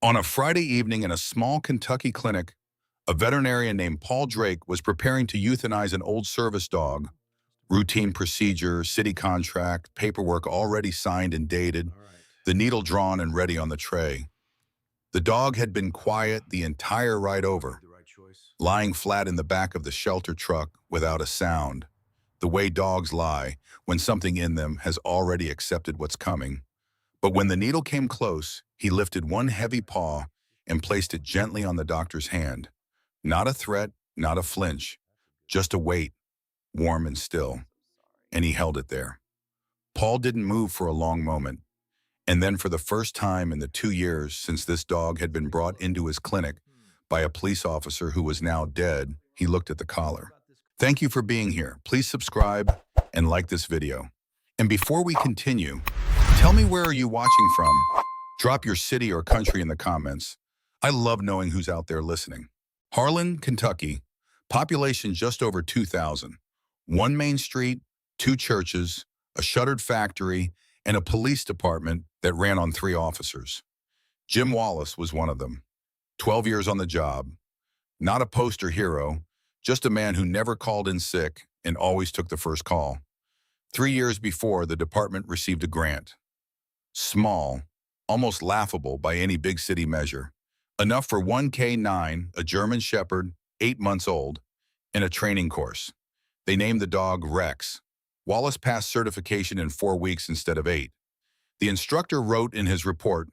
On a Friday evening in a small Kentucky clinic, a veterinarian named Paul Drake was preparing to euthanize an old service dog. Routine procedure, city contract, paperwork already signed and dated, All right. the needle drawn and ready on the tray. The dog had been quiet the entire ride I over, made the right choice. lying flat in the back of the shelter truck without a sound, the way dogs lie when something in them has already accepted what's coming. But when the needle came close, he lifted one heavy paw and placed it gently on the doctor's hand. Not a threat, not a flinch, just a weight, warm and still, and he held it there. Paul didn't move for a long moment, and then for the first time in the 2 years since this dog had been brought into his clinic by a police officer who was now dead, he looked at the collar. Thank you for being here. Please subscribe and like this video. And before we continue, tell me, where are you watching from? Drop your city or country in the comments. I love knowing who's out there listening. Harlan, Kentucky, population just over 2,000. One main street, two churches, a shuttered factory, and a police department that ran on 3 officers. Jim Wallace was one of them. 12 years on the job. Not a poster hero, just a man who never called in sick and always took the first call. 3 years before, the department received a grant. Small, almost laughable by any big city measure. Enough for one K9, a German Shepherd, 8 months old, in a training course. They named the dog Rex. Wallace passed certification in 4 weeks instead of 8. The instructor wrote in his report,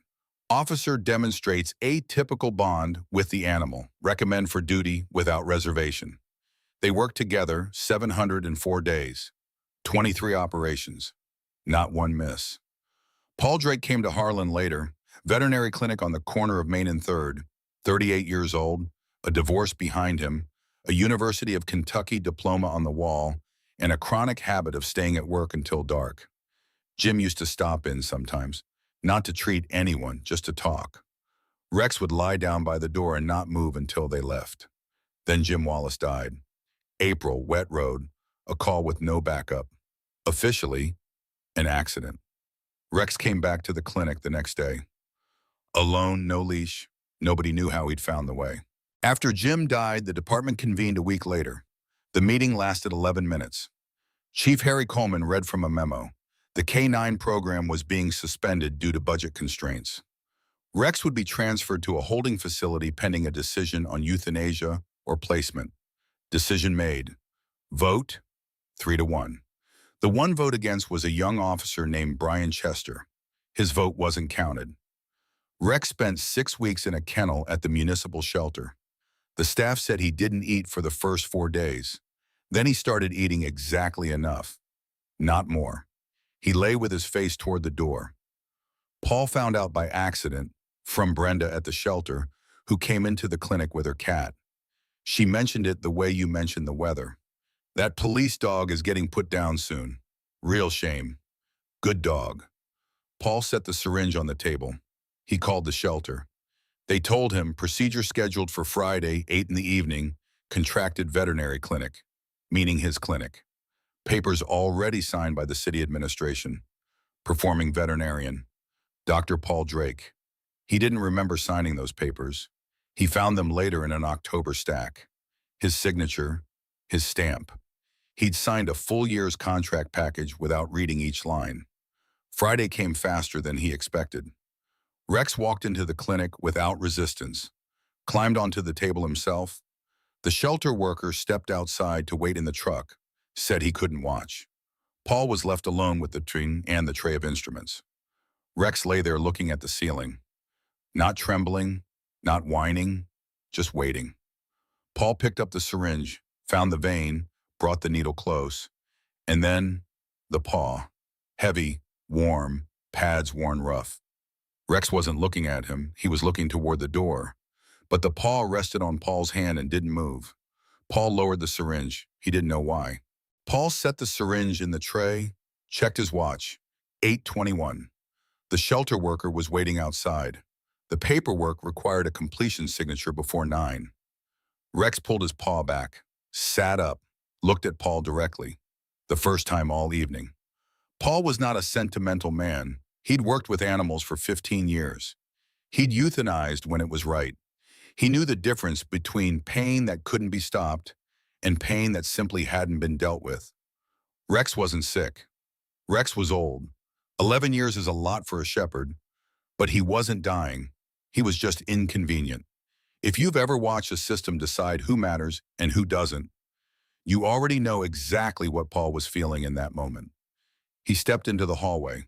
"Officer demonstrates atypical bond with the animal. Recommend for duty without reservation." They worked together 704 days, 23 operations, not one miss. Paul Drake came to Harlan later, veterinary clinic on the corner of Main and 3rd, 38 years old, a divorce behind him, a University of Kentucky diploma on the wall, and a chronic habit of staying at work until dark. Jim used to stop in sometimes, not to treat anyone, just to talk. Rex would lie down by the door and not move until they left. Then Jim Wallace died. April, wet road, a call with no backup. Officially, an accident. Rex came back to the clinic the next day. Alone, no leash, nobody knew how he'd found the way. After Jim died, the department convened a week later. The meeting lasted 11 minutes. Chief Harry Coleman read from a memo. The K9 program was being suspended due to budget constraints. Rex would be transferred to a holding facility pending a decision on euthanasia or placement. Decision made. Vote, 3-1. The one vote against was a young officer named Brian Chester. His vote wasn't counted. Rex spent 6 weeks in a kennel at the municipal shelter. The staff said he didn't eat for the first 4 days. Then he started eating exactly enough, not more. He lay with his face toward the door. Paul found out by accident from Brenda at the shelter, who came into the clinic with her cat. She mentioned it the way you mentioned the weather. That police dog is getting put down soon. Real shame. Good dog. Paul set the syringe on the table. He called the shelter. They told him procedure scheduled for Friday, 8 in the evening, contracted veterinary clinic, meaning his clinic. Papers already signed by the city administration. Performing veterinarian, Dr. Paul Drake. He didn't remember signing those papers. He found them later in an October stack. His signature, his stamp. He'd signed a full year's contract package without reading each line. Friday came faster than he expected. Rex walked into the clinic without resistance, climbed onto the table himself. The shelter worker stepped outside to wait in the truck, said he couldn't watch. Paul was left alone with the tray of instruments. Rex lay there looking at the ceiling, not trembling, not whining, just waiting. Paul picked up the syringe, found the vein, brought the needle close, and then the paw. Heavy, warm, pads worn rough. Rex wasn't looking at him, he was looking toward the door. But the paw rested on Paul's hand and didn't move. Paul lowered the syringe. He didn't know why. Paul set the syringe in the tray, checked his watch. 8:21. The shelter worker was waiting outside. The paperwork required a completion signature before 9. Rex pulled his paw back, sat up, looked at Paul directly. The first time all evening. Paul was not a sentimental man. He'd worked with animals for 15 years. He'd euthanized when it was right. He knew the difference between pain that couldn't be stopped and pain that simply hadn't been dealt with. Rex wasn't sick. Rex was old. 11 years is a lot for a shepherd, but he wasn't dying. He was just inconvenient. If you've ever watched a system decide who matters and who doesn't, you already know exactly what Paul was feeling in that moment. He stepped into the hallway,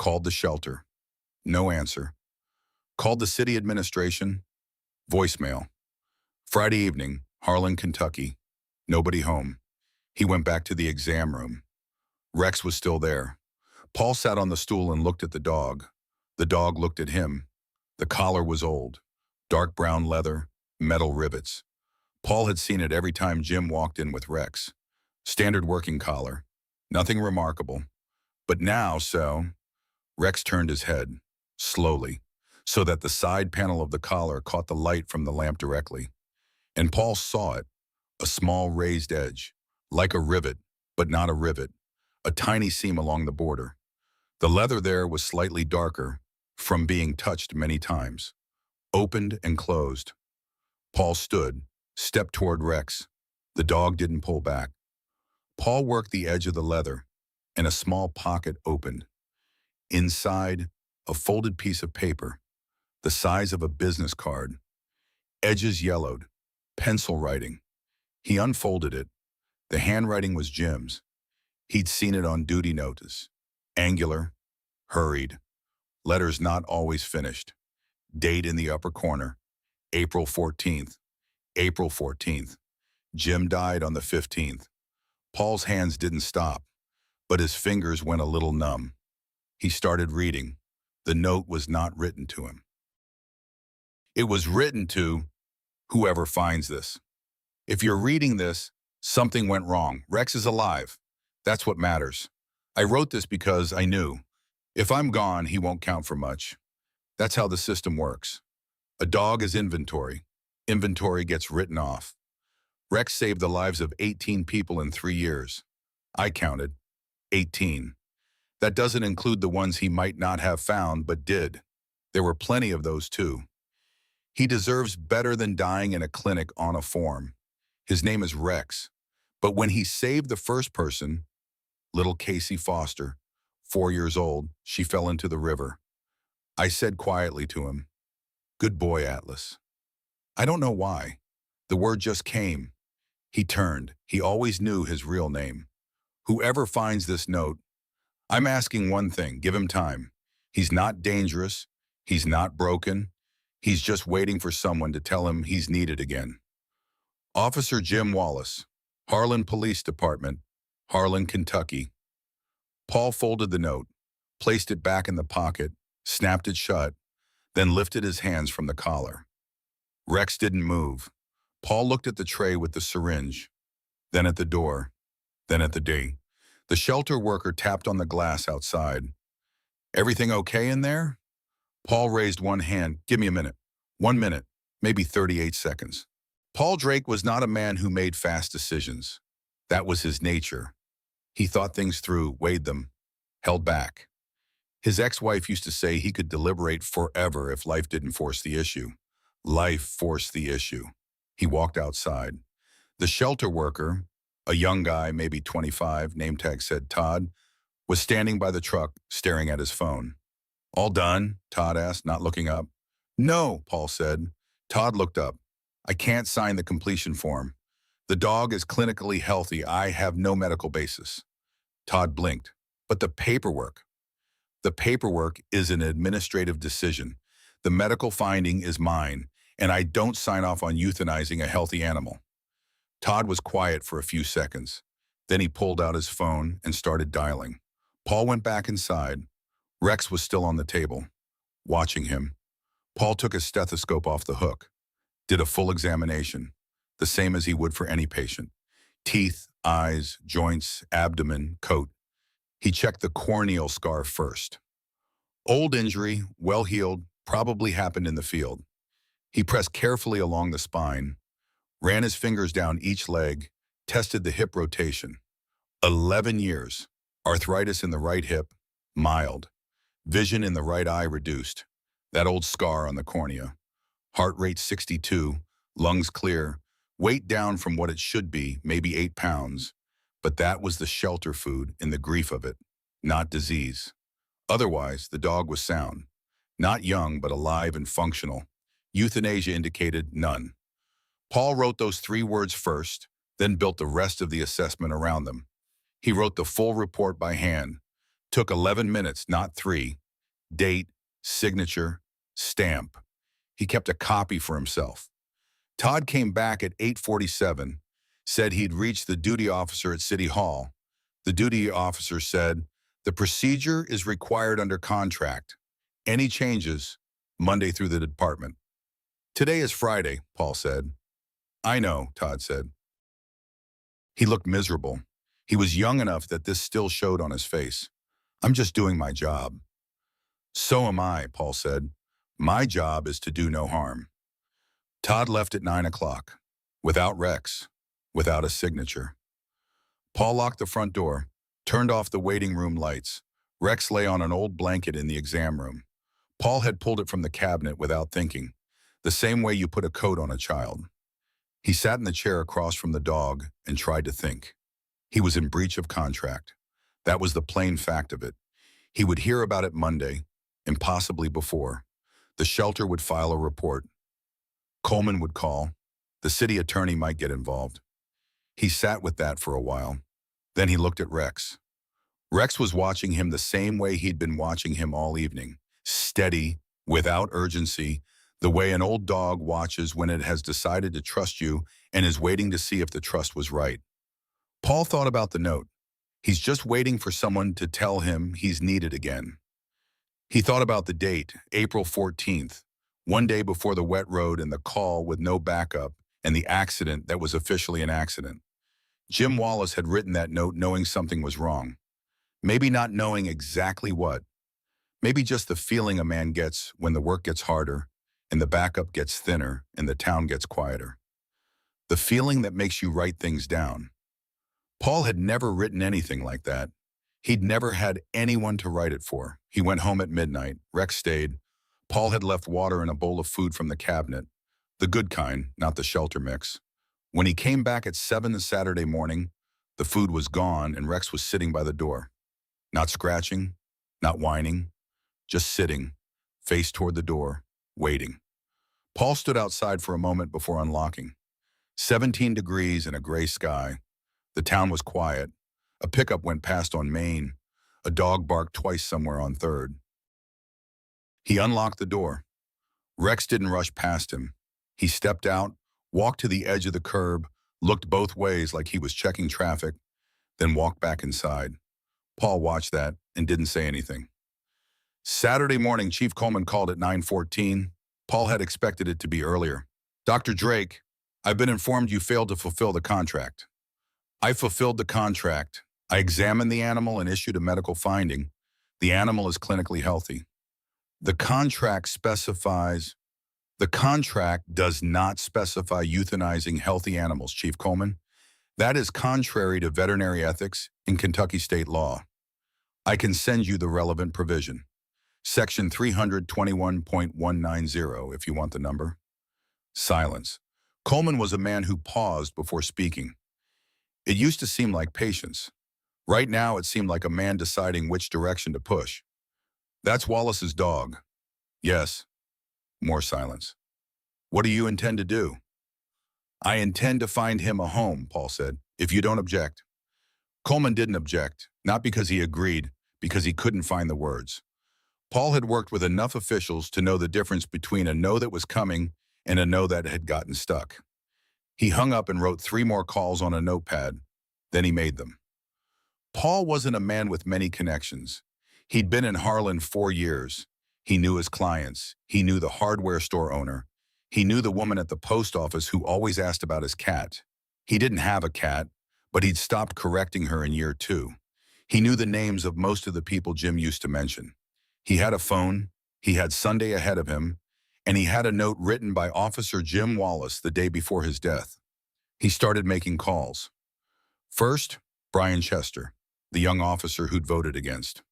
called the shelter. No answer. Called the city administration. Voicemail. Friday evening, Harlan, Kentucky. Nobody home. He went back to the exam room. Rex was still there. Paul sat on the stool and looked at the dog. The dog looked at him. The collar was old. Dark brown leather, metal rivets. Paul had seen it every time Jim walked in with Rex. Standard working collar. Nothing remarkable. But now, Rex turned his head, slowly, so that the side panel of the collar caught the light from the lamp directly. And Paul saw it, a small raised edge, like a rivet, but not a rivet, a tiny seam along the border. The leather there was slightly darker, from being touched many times. Opened and closed. Paul stood, stepped toward Rex. The dog didn't pull back. Paul worked the edge of the leather, and a small pocket opened. Inside, a folded piece of paper, the size of a business card. Edges yellowed, pencil writing. He unfolded it. The handwriting was Jim's. He'd seen it on duty notice. Angular, hurried, letters not always finished. Date in the upper corner, April 14th. April 14th. Jim died on the 15th. Paul's hands didn't stop, but his fingers went a little numb. He started reading. The note was not written to him. It was written to whoever finds this. If you're reading this, something went wrong. Rex is alive. That's what matters. I wrote this because I knew, if I'm gone, he won't count for much. That's how the system works. A dog is inventory. Inventory gets written off. Rex saved the lives of 18 people in 3 years. I counted 18. That doesn't include the ones he might not have found, but did. There were plenty of those too. He deserves better than dying in a clinic on a form. His name is Rex. But when he saved the first person, little Casey Foster, 4 years old, she fell into the river. I said quietly to him, "Good boy, Atlas." I don't know why. The word just came. He turned. He always knew his real name. Whoever finds this note, I'm asking one thing, give him time. He's not dangerous. He's not broken. He's just waiting for someone to tell him he's needed again. Officer Jim Wallace, Harlan Police Department, Harlan, Kentucky. Paul folded the note, placed it back in the pocket, snapped it shut, then lifted his hands from the collar. Rex didn't move. Paul looked at the tray with the syringe, then at the door, then at the D. The shelter worker tapped on the glass outside. Everything okay in there? Paul raised one hand. Give me a minute. 1 minute, maybe 38 seconds. Paul Drake was not a man who made fast decisions. That was his nature. He thought things through, weighed them, held back. His ex-wife used to say he could deliberate forever if life didn't force the issue. Life forced the issue. He walked outside. The shelter worker, a young guy, maybe 25, name tag said Todd, was standing by the truck, staring at his phone. All done? Todd asked, not looking up. No, Paul said. Todd looked up. I can't sign the completion form. The dog is clinically healthy. I have no medical basis. Todd blinked. But the paperwork. The paperwork is an administrative decision. The medical finding is mine, and I don't sign off on euthanizing a healthy animal. Todd was quiet for a few seconds. Then he pulled out his phone and started dialing. Paul went back inside. Rex was still on the table, watching him. Paul took his stethoscope off the hook, did a full examination, the same as he would for any patient. Teeth, eyes, joints, abdomen, coat. He checked the corneal scar first. Old injury, well healed, probably happened in the field. He pressed carefully along the spine, ran his fingers down each leg, tested the hip rotation. 11 years. Arthritis in the right hip, mild. Vision in the right eye reduced. That old scar on the cornea. Heart rate 62, lungs clear, weight down from what it should be, maybe 8 pounds. But that was the shelter food in the grief of it, not disease. Otherwise, the dog was sound. Not young, but alive and functional. Euthanasia indicated none. Paul wrote those 3 words first, then built the rest of the assessment around them. He wrote the full report by hand. Took 11 minutes, not 3. Date, signature, stamp. He kept a copy for himself. Todd came back at 8:47, said he'd reached the duty officer at City Hall. The duty officer said, "The procedure is required under contract. Any changes, Monday through the department." "Today is Friday," Paul said. "I know," Todd said. He looked miserable. He was young enough that this still showed on his face. "I'm just doing my job." "So am I," Paul said. "My job is to do no harm." Todd left at 9 o'clock, without Rex, without a signature. Paul locked the front door, turned off the waiting room lights. Rex lay on an old blanket in the exam room. Paul had pulled it from the cabinet without thinking, the same way you put a coat on a child. He sat in the chair across from the dog and tried to think. He was in breach of contract. That was the plain fact of it. He would hear about it Monday, and possibly before. The shelter would file a report. Coleman would call. The city attorney might get involved. He sat with that for a while. Then he looked at Rex. Rex was watching him the same way he'd been watching him all evening. Steady, without urgency, the way an old dog watches when it has decided to trust you and is waiting to see if the trust was right. Paul thought about the note. He's just waiting for someone to tell him he's needed again. He thought about the date, April 14th, one day before the wet road and the call with no backup and the accident that was officially an accident. Jim Wallace had written that note knowing something was wrong. Maybe not knowing exactly what. Maybe just the feeling a man gets when the work gets harder and the backup gets thinner and the town gets quieter. The feeling that makes you write things down. Paul had never written anything like that. He'd never had anyone to write it for. He went home at midnight. Rex stayed. Paul had left water and a bowl of food from the cabinet. The good kind, not the shelter mix. When he came back at 7 Saturday morning, the food was gone and Rex was sitting by the door. Not scratching, not whining, just sitting, face toward the door, waiting. Paul stood outside for a moment before unlocking. 17 degrees and a gray sky. The town was quiet. A pickup went past on Main. A dog barked twice somewhere on 3rd. He unlocked the door. Rex didn't rush past him. He stepped out, walked to the edge of the curb, looked both ways like he was checking traffic, then walked back inside. Paul watched that and didn't say anything. Saturday morning, Chief Coleman called at 9:14. Paul had expected it to be earlier. "Dr. Drake, I've been informed you failed to fulfill the contract." "I fulfilled the contract. I examined the animal and issued a medical finding. The animal is clinically healthy." The contract does not specify euthanizing healthy animals, Chief Coleman. That is contrary to veterinary ethics in Kentucky state law. I can send you the relevant provision. Section 321.190, if you want the number. Silence. Coleman was a man who paused before speaking. It used to seem like patience. Right now, it seemed like a man deciding which direction to push. "That's Wallace's dog." "Yes." More silence. "What do you intend to do?" "I intend to find him a home," Paul said, "if you don't object." Coleman didn't object, not because he agreed, because he couldn't find the words. Paul had worked with enough officials to know the difference between a no that was coming and a no that had gotten stuck. He hung up and wrote 3 more calls on a notepad. Then he made them. Paul wasn't a man with many connections. He'd been in Harlan 4 years. He knew his clients. He knew the hardware store owner. He knew the woman at the post office who always asked about his cat. He didn't have a cat, but he'd stopped correcting her in year 2. He knew the names of most of the people Jim used to mention. He had a phone, he had Sunday ahead of him, and he had a note written by Officer Jim Wallace the day before his death. He started making calls. First, Brian Chester, the young officer who'd voted against.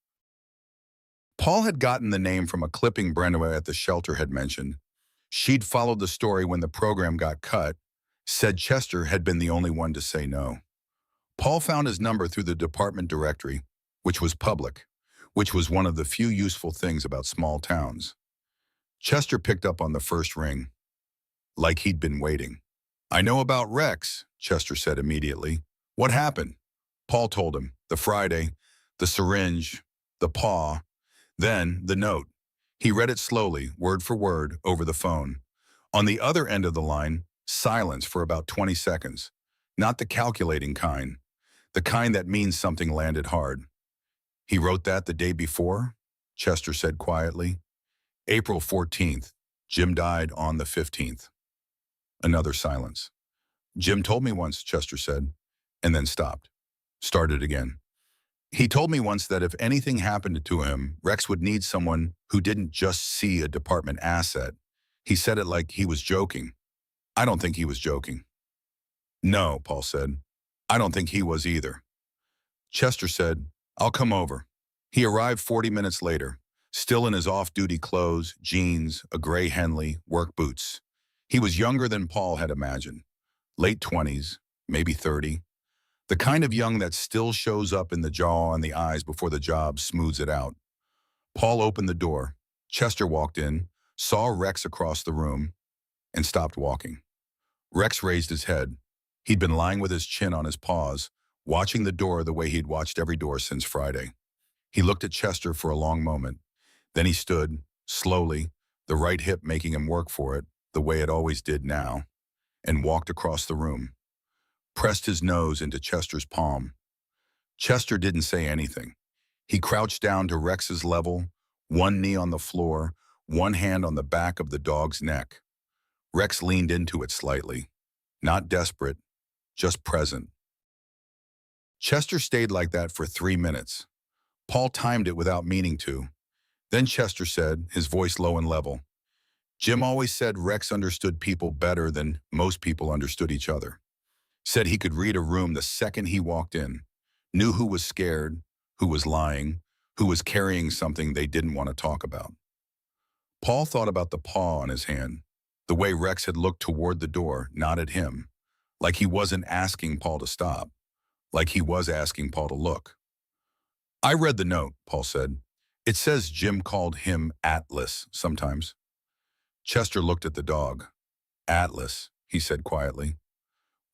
Paul had gotten the name from a clipping Brenda at the shelter had mentioned. She'd followed the story when the program got cut, said Chester had been the only one to say no. Paul found his number through the department directory, which was public, which was one of the few useful things about small towns. Chester picked up on the first ring, like he'd been waiting. "I know about Rex," Chester said immediately. "What happened?" Paul told him, the Friday, the syringe, the paw, then the note. He read it slowly, word for word, over the phone. On the other end of the line, silence for about 20 seconds. Not the calculating kind, the kind that means something landed hard. "He wrote that the day before?" Chester said quietly. "April 14th. Jim died on the 15th. Another silence. "Jim told me once," Chester said, and then stopped. Started again. "He told me once that if anything happened to him, Rex would need someone who didn't just see a department asset. He said it like he was joking. I don't think he was joking." "No," Paul said. "I don't think he was either." Chester said, "I'll come over." He arrived 40 minutes later, still in his off-duty clothes, jeans, a gray Henley, work boots. He was younger than Paul had imagined. Late 20s, maybe 30. The kind of young that still shows up in the jaw and the eyes before the job smooths it out. Paul opened the door. Chester walked in, saw Rex across the room, and stopped walking. Rex raised his head. He'd been lying with his chin on his paws, watching the door the way he'd watched every door since Friday. He looked at Chester for a long moment. Then he stood, slowly, the right hip making him work for it, the way it always did now, and walked across the room. Pressed his nose into Chester's palm. Chester didn't say anything. He crouched down to Rex's level, one knee on the floor, one hand on the back of the dog's neck. Rex leaned into it slightly. Not desperate, just present. Chester stayed like that for 3 minutes. Paul timed it without meaning to. Then Chester said, his voice low and level, "Jim always said Rex understood people better than most people understood each other. Said he could read a room the second he walked in, knew who was scared, who was lying, who was carrying something they didn't want to talk about." Paul thought about the paw on his hand, the way Rex had looked toward the door, not at him, like he wasn't asking Paul to stop, like he was asking Paul to look. "I read the note," Paul said. "It says Jim called him Atlas sometimes." Chester looked at the dog. "Atlas," he said quietly.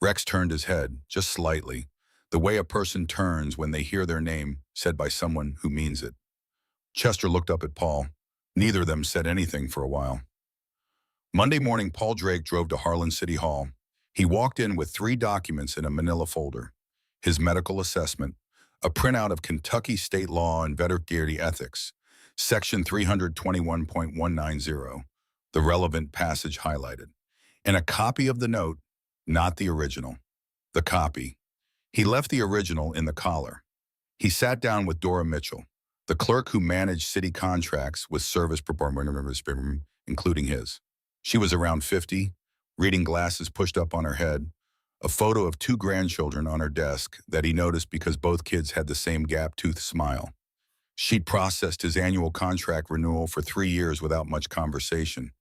Rex turned his head, just slightly, the way a person turns when they hear their name said by someone who means it. Chester looked up at Paul. Neither of them said anything for a while. Monday morning, Paul Drake drove to Harlan City Hall. He walked in with 3 documents in a manila folder. His medical assessment, a printout of Kentucky state law and veterinary ethics, section 321.190, the relevant passage highlighted, and a copy of the note, not the original, the copy. He left the original in the collar. He sat down with Dora Mitchell, the clerk who managed city contracts with service providers, including his. She was around 50, reading glasses pushed up on her head, a photo of 2 grandchildren on her desk that he noticed because both kids had the same gap-toothed smile. She'd processed his annual contract renewal for 3 years without much conversation.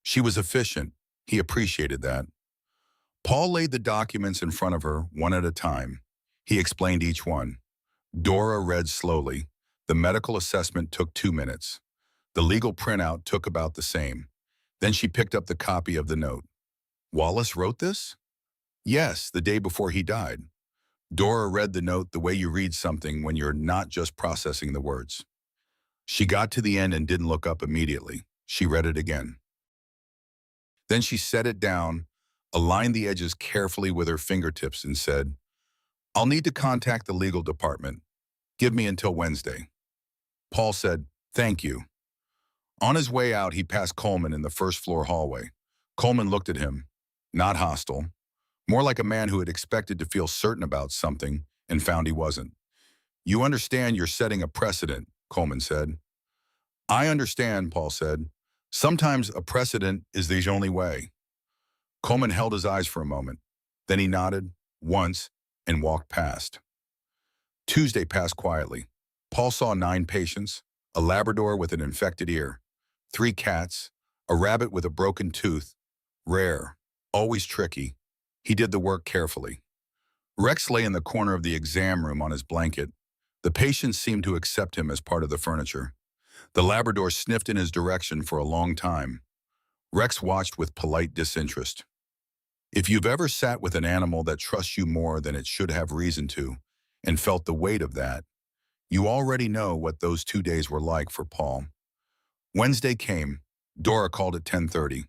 She was efficient. He appreciated that. Paul laid the documents in front of her, one at a time. He explained each one. Dora read slowly. The medical assessment took 2 minutes. The legal printout took about the same. Then she picked up the copy of the note. "Wallace wrote this?" "Yes, the day before he died." Dora read the note the way you read something when you're not just processing the words. She got to the end and didn't look up immediately. She read it again. Then she set it down, aligned the edges carefully with her fingertips and said, "I'll need to contact the legal department. Give me until Wednesday." Paul said, "Thank you." On his way out, he passed Coleman in the first-floor hallway. Coleman looked at him, not hostile, more like a man who had expected to feel certain about something and found he wasn't. "You understand you're setting a precedent," Coleman said. "I understand," Paul said. "Sometimes a precedent is the only way." Coleman held his eyes for a moment. Then he nodded, once, and walked past. Tuesday passed quietly. Paul saw 9 patients, a Labrador with an infected ear, 3 cats, a rabbit with a broken tooth. Rare, always tricky. He did the work carefully. Rex lay in the corner of the exam room on his blanket. The patients seemed to accept him as part of the furniture. The Labrador sniffed in his direction for a long time. Rex watched with polite disinterest. If you've ever sat with an animal that trusts you more than it should have reason to, and felt the weight of that, you already know what those 2 days were like for Paul. Wednesday came. Dora called at 10:30.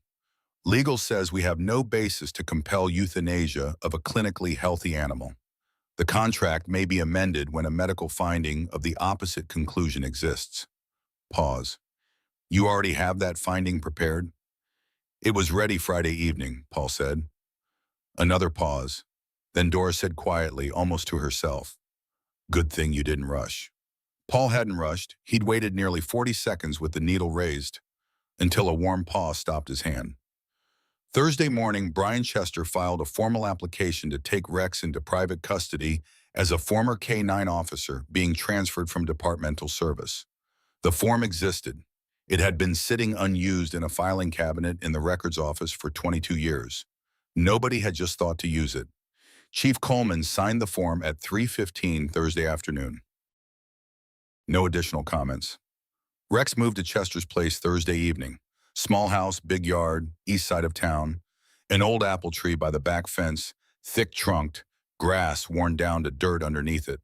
Legal says we have no basis to compel euthanasia of a clinically healthy animal. The contract may be amended when a medical finding of the opposite conclusion exists. Pause. You already have that finding prepared? It was ready Friday evening, Paul said. Another pause. Then Dora said quietly, almost to herself, "Good thing you didn't rush." Paul hadn't rushed. He'd waited nearly 40 seconds with the needle raised until a warm paw stopped his hand. Thursday morning, Brian Chester filed a formal application to take Rex into private custody as a former K9 officer being transferred from departmental service. The form existed. It had been sitting unused in a filing cabinet in the records office for 22 years. Nobody had just thought to use it. Chief Coleman signed the form at 3:15 Thursday afternoon. No additional comments. Rex moved to Chester's place Thursday evening. Small house, big yard, east side of town. An old apple tree by the back fence, thick-trunked, grass worn down to dirt underneath it.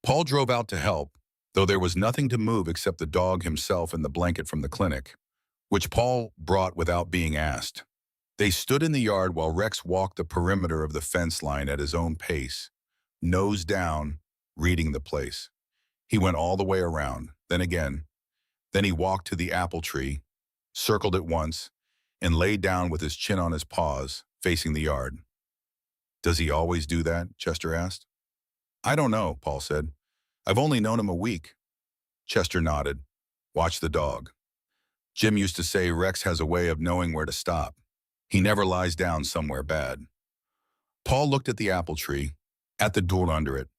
Paul drove out to help, though there was nothing to move except the dog himself and the blanket from the clinic, which Paul brought without being asked. They stood in the yard while Rex walked the perimeter of the fence line at his own pace, nose down, reading the place. He went all the way around, then again. Then he walked to the apple tree, circled it once, and laid down with his chin on his paws, facing the yard. "Does he always do that?" Chester asked. "I don't know," Paul said. "I've only known him a week." Chester nodded. "Watch the dog. Jim used to say Rex has a way of knowing where to stop. He never lies down somewhere bad." Paul looked at the apple tree, at the door under it.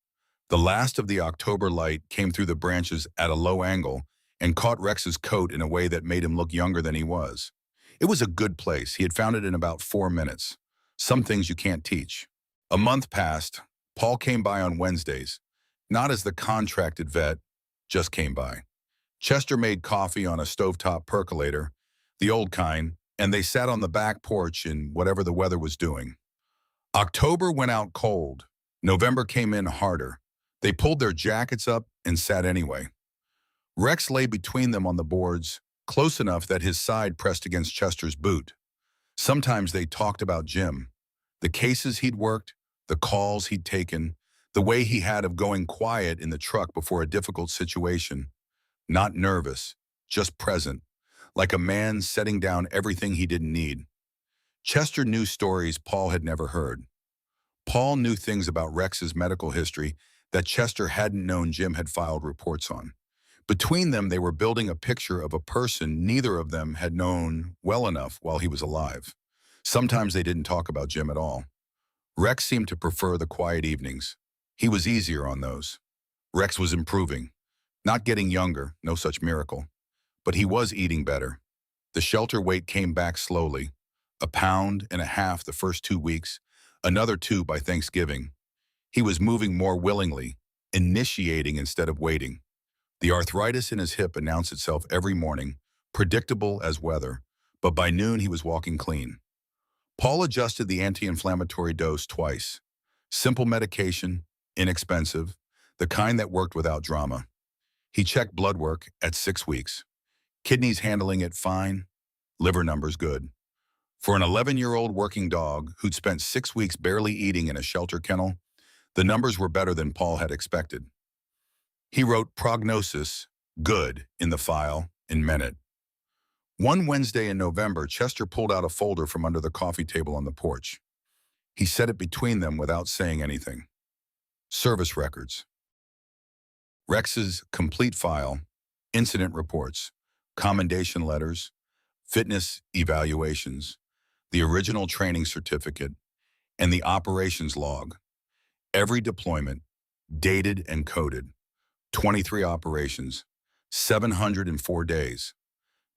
The last of the October light came through the branches at a low angle and caught Rex's coat in a way that made him look younger than he was. It was a good place. He had found it in about 4 minutes. Some things you can't teach. A month passed. Paul came by on Wednesdays, not as the contracted vet, just came by. Chester made coffee on a stovetop percolator, the old kind, and they sat on the back porch in whatever the weather was doing. October went out cold. November came in harder. They pulled their jackets up and sat anyway. Rex lay between them on the boards, close enough that his side pressed against Chester's boot. Sometimes they talked about Jim, the cases he'd worked, the calls he'd taken, the way he had of going quiet in the truck before a difficult situation. Not nervous, just present, like a man setting down everything he didn't need. Chester knew stories Paul had never heard. Paul knew things about Rex's medical history that Chester hadn't known Jim had filed reports on. Between them, they were building a picture of a person neither of them had known well enough while he was alive. Sometimes they didn't talk about Jim at all. Rex seemed to prefer the quiet evenings. He was easier on those. Rex was improving. Not getting younger, no such miracle. But he was eating better. The shelter weight came back slowly. 1.5 pounds the first 2 weeks, another 2 by Thanksgiving. He was moving more willingly, initiating instead of waiting. The arthritis in his hip announced itself every morning, predictable as weather, but by noon he was walking clean. Paul adjusted the anti-inflammatory dose twice. Simple medication, inexpensive, the kind that worked without drama. He checked blood work at 6 weeks. Kidneys handling it fine, liver numbers good. For an 11-year-old working dog who'd spent 6 weeks barely eating in a shelter kennel, the numbers were better than Paul had expected. He wrote prognosis, good, in the file and meant it. One Wednesday in November, Chester pulled out a folder from under the coffee table on the porch. He set it between them without saying anything. Service records. Rex's complete file, incident reports, commendation letters, fitness evaluations, the original training certificate, and the operations log. Every deployment, dated and coded. 23 operations, 704 days.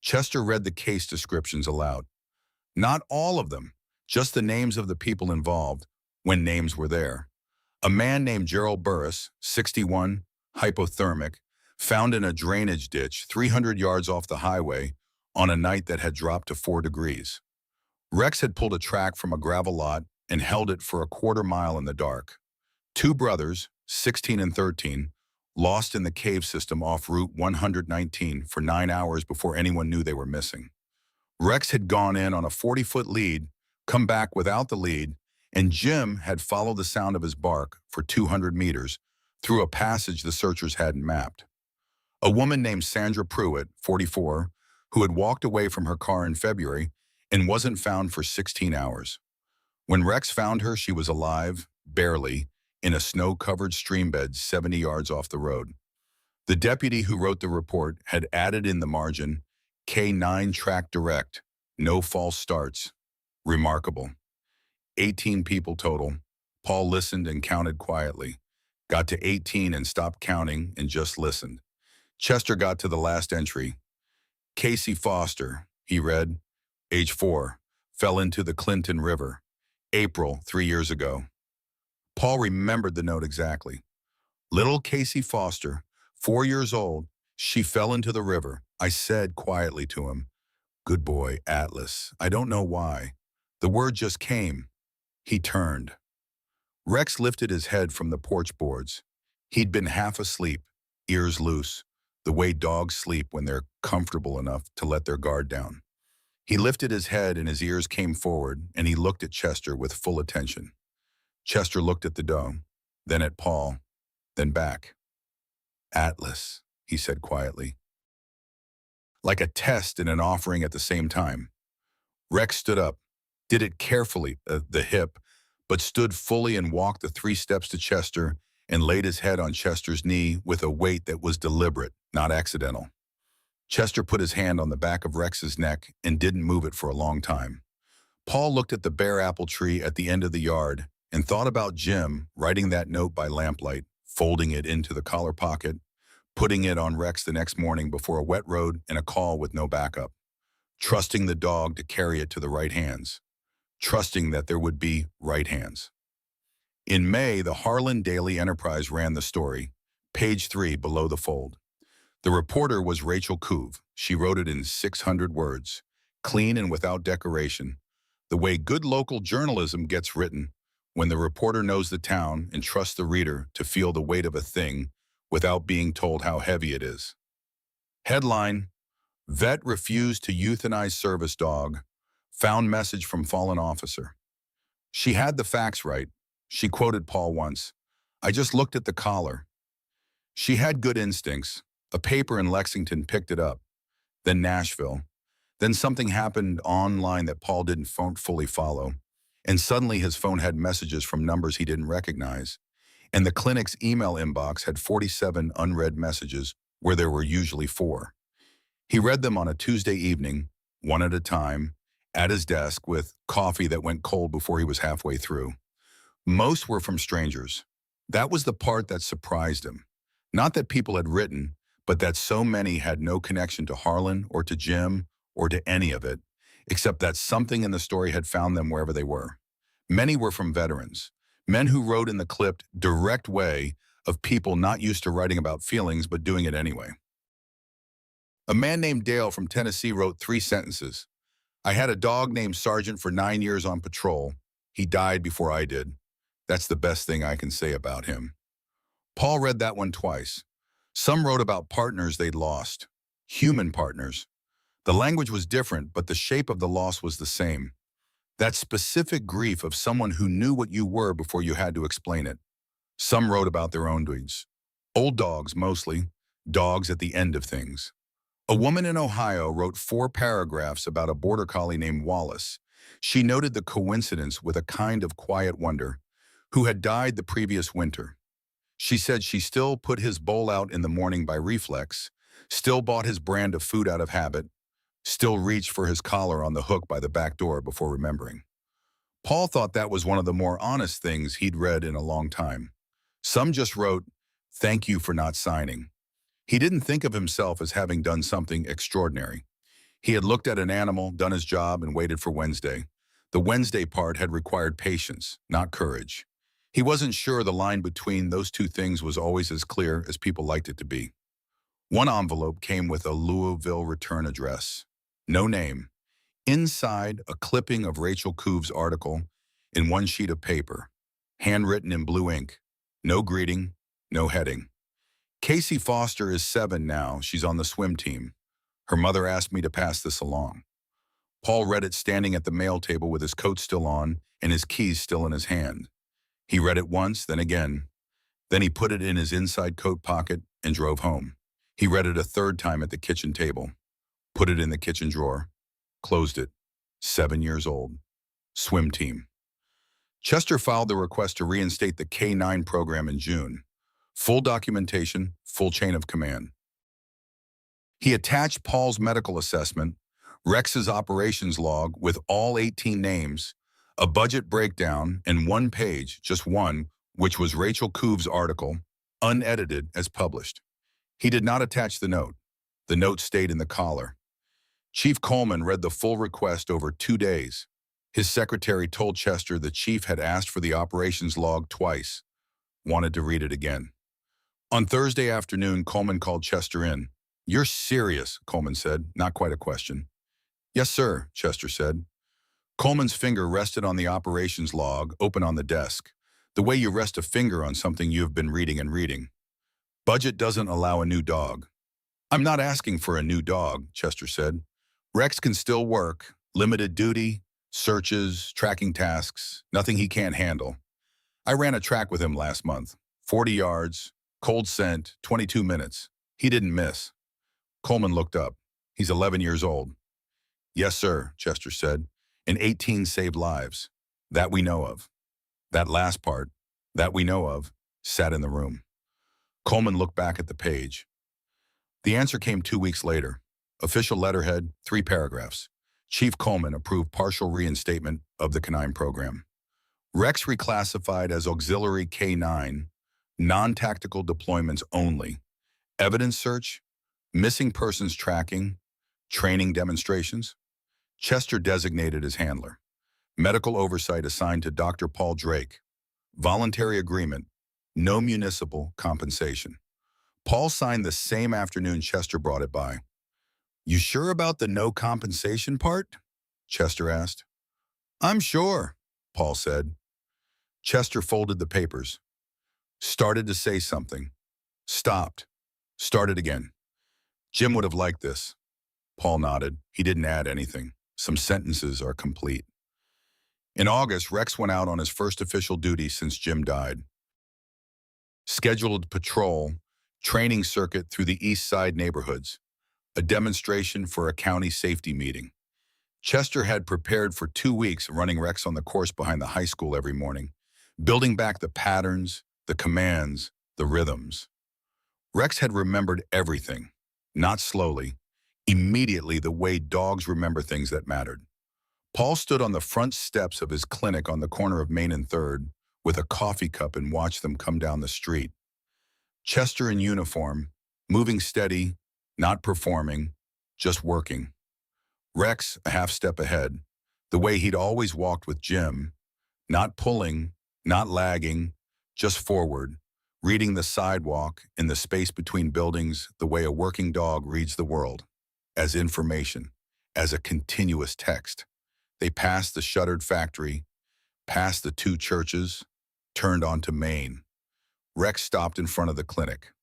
Chester read the case descriptions aloud. Not all of them, just the names of the people involved, when names were there. A man named Gerald Burris, 61, hypothermic, found in a drainage ditch 300 yards off the highway on a night that had dropped to 4 degrees. Rex had pulled a track from a gravel lot and held it for a quarter-mile in the dark. Two brothers, 16 and 13, lost in the cave system off Route 119 for 9 hours before anyone knew they were missing. Rex had gone in on a 40-foot lead, come back without the lead, and Jim had followed the sound of his bark for 200 meters through a passage the searchers hadn't mapped. A woman named Sandra Pruitt, 44, who had walked away from her car in February and wasn't found for 16 hours. When Rex found her, she was alive, barely, in a snow-covered streambed 70 yards off the road. The deputy who wrote the report had added in the margin, K9 track direct, no false starts. Remarkable. 18 people total. Paul listened and counted quietly. Got to 18 and stopped counting and just listened. Chester got to the last entry. Casey Foster, he read, age 4, fell into the Clinton River. April, 3 years ago. Paul remembered the note exactly. Little Casey Foster, 4 years old, she fell into the river. I said quietly to him, "Good boy, Atlas." I don't know why. The word just came. He turned. Rex lifted his head from the porch boards. He'd been half asleep, ears loose, the way dogs sleep when they're comfortable enough to let their guard down. He lifted his head and his ears came forward, and he looked at Chester with full attention. Chester looked at the dome, then at Paul, then back. "Atlas," he said quietly. Like a test and an offering at the same time. Rex stood up, did it carefully, the hip, but stood fully and walked the 3 steps to Chester and laid his head on Chester's knee with a weight that was deliberate, not accidental. Chester put his hand on the back of Rex's neck and didn't move it for a long time. Paul looked at the bare apple tree at the end of the yard and thought about Jim writing that note by lamplight, folding it into the collar pocket, putting it on Rex the next morning before a wet road and a call with no backup, trusting the dog to carry it to the right hands, trusting that there would be right hands. In May, the Harlan Daily Enterprise ran the story, page 3 below the fold. The reporter was Rachel Couve. She wrote it in 600 words, clean and without decoration, the way good local journalism gets written, when the reporter knows the town and trusts the reader to feel the weight of a thing without being told how heavy it is. Headline, Vet refused to euthanize service dog, found message from fallen officer. She had the facts right. She quoted Paul once, "I just looked at the collar." She had good instincts. A paper in Lexington picked it up, then Nashville. Then something happened online that Paul didn't fully follow, and suddenly his phone had messages from numbers he didn't recognize, and the clinic's email inbox had 47 unread messages where there were usually 4. He read them on a Tuesday evening, one at a time, at his desk with coffee that went cold before he was halfway through. Most were from strangers. That was the part that surprised him. Not that people had written, but that so many had no connection to Harlan or to Jim or to any of it, except that something in the story had found them wherever they were. Many were from veterans, men who wrote in the clipped, direct way of people not used to writing about feelings but doing it anyway. A man named Dale from Tennessee wrote 3 sentences. "I had a dog named Sergeant for 9 years on patrol. He died before I did. That's the best thing I can say about him." Paul read that one twice. Some wrote about partners they'd lost, human partners. The language was different, but the shape of the loss was the same. That specific grief of someone who knew what you were before you had to explain it. Some wrote about their own deeds. Old dogs, mostly. Dogs at the end of things. A woman in Ohio wrote 4 paragraphs about a border collie named Wallace. She noted the coincidence with a kind of quiet wonder, who had died the previous winter. She said she still put his bowl out in the morning by reflex, still bought his brand of food out of habit, still reached for his collar on the hook by the back door before remembering. Paul thought that was one of the more honest things he'd read in a long time. Some just wrote, "Thank you for not signing." He didn't think of himself as having done something extraordinary. He had looked at an animal, done his job, and waited for Wednesday. The Wednesday part had required patience, not courage. He wasn't sure the line between those two things was always as clear as people liked it to be. One envelope came with a Louisville return address. No name. Inside, a clipping of Rachel Cove's article in one sheet of paper, handwritten in blue ink. No greeting, no heading. Casey Foster is 7 now. She's on the swim team. Her mother asked me to pass this along. Paul read it standing at the mail table with his coat still on and his keys still in his hand. He read it once, then again. Then he put it in his inside coat pocket and drove home. He read it a third time at the kitchen table, put it in the kitchen drawer, closed it. 7 years old. Swim team. Chester filed the request to reinstate the K9 program in June. Full documentation, full chain of command. He attached Paul's medical assessment, Rex's operations log with all 18 names, a budget breakdown, and one page, just one, which was Rachel Cove's article, unedited as published. He did not attach the note. The note stayed in the collar. Chief Coleman read the full request over 2 days. His secretary told Chester the chief had asked for the operations log twice, wanted to read it again. On Thursday afternoon, Coleman called Chester in. "You're serious," Coleman said, not quite a question. "Yes, sir," Chester said. Coleman's finger rested on the operations log, open on the desk, the way you rest a finger on something you have been reading and reading. "Budget doesn't allow a new dog." "I'm not asking for a new dog," Chester said. "Rex can still work, limited duty, searches, tracking tasks, nothing he can't handle. I ran a track with him last month, 40 yards, cold scent, 22 minutes. He didn't miss." Coleman looked up. "He's 11 years old." "Yes, sir," Chester said, "and 18 saved lives. That we know of." That last part, "that we know of," sat in the room. Coleman looked back at the page. The answer came 2 weeks later. Official letterhead, 3 paragraphs. Chief Coleman approved partial reinstatement of the K9 program. Rex reclassified as auxiliary K9, non-tactical deployments only. Evidence search, missing persons tracking, training demonstrations. Chester designated as handler. Medical oversight assigned to Dr. Paul Drake. Voluntary agreement, no municipal compensation. Paul signed the same afternoon Chester brought it by. "You sure about the no compensation part?" Chester asked. "I'm sure," Paul said. Chester folded the papers. Started to say something. Stopped. Started again. "Jim would have liked this." Paul nodded. He didn't add anything. Some sentences are complete. In August, Rex went out on his first official duty since Jim died. Scheduled patrol, training circuit through the East Side neighborhoods. A demonstration for a county safety meeting. Chester had prepared for 2 weeks running Rex on the course behind the high school every morning, building back the patterns, the commands, the rhythms. Rex had remembered everything, not slowly, immediately the way dogs remember things that mattered. Paul stood on the front steps of his clinic on the corner of Main and 3rd with a coffee cup and watched them come down the street. Chester in uniform, moving steady, not performing, just working. Rex a half step ahead, the way he'd always walked with Jim, not pulling, not lagging, just forward, reading the sidewalk in the space between buildings the way a working dog reads the world, as information, as a continuous text. They passed the shuttered factory, passed the 2 churches, turned onto Main. Rex stopped in front of the clinic.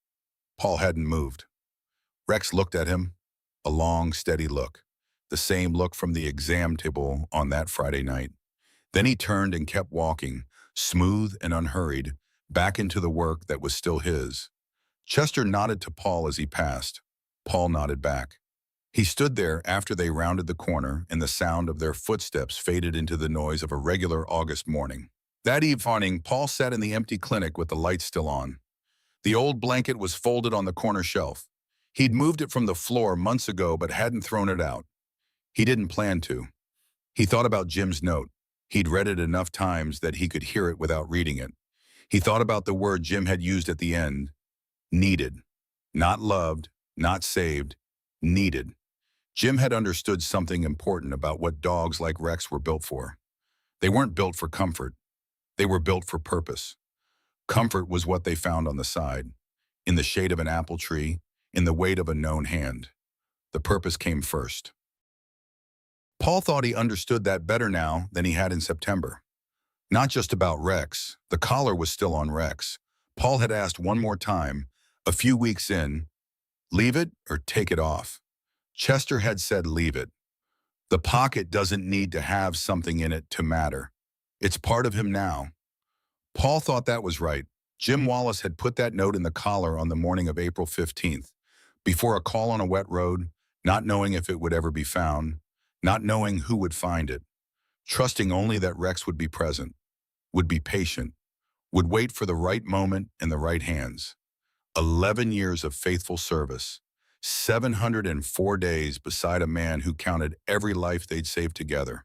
Paul hadn't moved. Rex looked at him, a long, steady look, the same look from the exam table on that Friday night. Then he turned and kept walking, smooth and unhurried, back into the work that was still his. Chester nodded to Paul as he passed. Paul nodded back. He stood there after they rounded the corner and the sound of their footsteps faded into the noise of a regular August morning. That evening, Paul sat in the empty clinic with the lights still on. The old blanket was folded on the corner shelf. He'd moved it from the floor months ago but hadn't thrown it out. He didn't plan to. He thought about Jim's note. He'd read it enough times that he could hear it without reading it. He thought about the word Jim had used at the end, needed. Not loved, not saved, needed. Jim had understood something important about what dogs like Rex were built for. They weren't built for comfort. They were built for purpose. Comfort was what they found on the side, in the shade of an apple tree, in the weight of a known hand. The purpose came first. Paul thought he understood that better now than he had in September. Not just about Rex. The collar was still on Rex. Paul had asked one more time, a few weeks in, leave it or take it off. Chester had said leave it. The pocket doesn't need to have something in it to matter. It's part of him now. Paul thought that was right. Jim Wallace had put that note in the collar on the morning of April 15th, before a call on a wet road, not knowing if it would ever be found, not knowing who would find it, trusting only that Rex would be present, would be patient, would wait for the right moment and the right hands. 11 years of faithful service, 704 days beside a man who counted every life they'd saved together.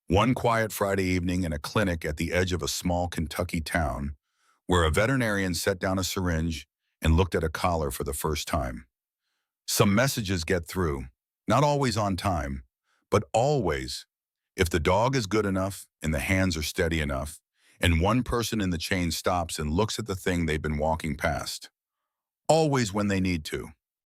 One quiet Friday evening in a clinic at the edge of a small Kentucky town, where a veterinarian set down a syringe and looked at a collar for the first time. Some messages get through, not always on time, but always if the dog is good enough and the hands are steady enough, and one person in the chain stops and looks at the thing they've been walking past. Always when they need to.